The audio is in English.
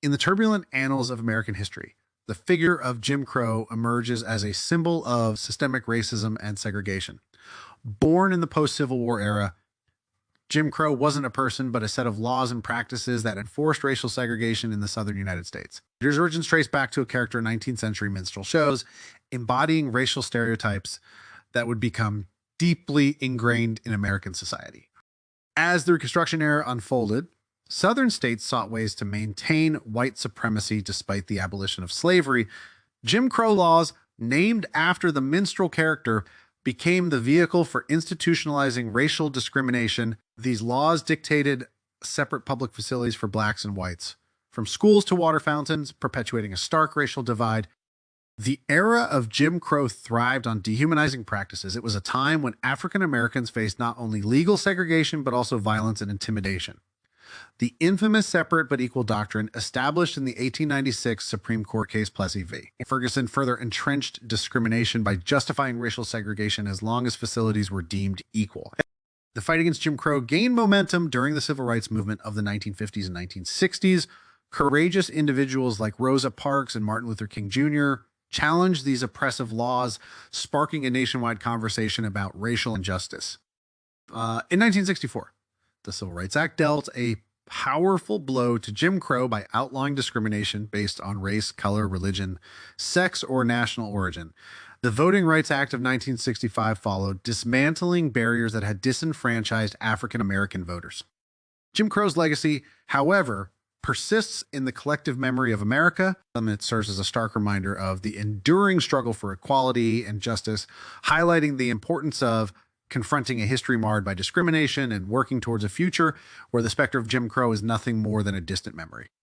In the turbulent annals of American history, the figure of Jim Crow emerges as a symbol of systemic racism and segregation. Born in the post-Civil War era, Jim Crow wasn't a person, but a set of laws and practices that enforced racial segregation in the southern United States. His origins trace back to a character in 19th century minstrel shows, embodying racial stereotypes that would become deeply ingrained in American society. As the Reconstruction era unfolded, Southern states sought ways to maintain white supremacy despite the abolition of slavery. Jim Crow laws, named after the minstrel character, became the vehicle for institutionalizing racial discrimination. These laws dictated separate public facilities for blacks and whites, from schools to water fountains, perpetuating a stark racial divide. The era of Jim Crow thrived on dehumanizing practices. It was a time when African Americans faced not only legal segregation, but also violence and intimidation. The infamous separate but equal doctrine, established in the 1896 Supreme Court case Plessy v. Ferguson, further entrenched discrimination by justifying racial segregation as long as facilities were deemed equal. The fight against Jim Crow gained momentum during the civil rights movement of the 1950s and 1960s. Courageous individuals like Rosa Parks and Martin Luther King Jr. challenged these oppressive laws, sparking a nationwide conversation about racial injustice. In 1964, the Civil Rights Act dealt a powerful blow to Jim Crow by outlawing discrimination based on race, color, religion, sex, or national origin. The Voting Rights Act of 1965 followed, dismantling barriers that had disenfranchised African American voters. Jim Crow's legacy, however, persists in the collective memory of America. It serves as a stark reminder of the enduring struggle for equality and justice, highlighting the importance of confronting a history marred by discrimination and working towards a future where the specter of Jim Crow is nothing more than a distant memory.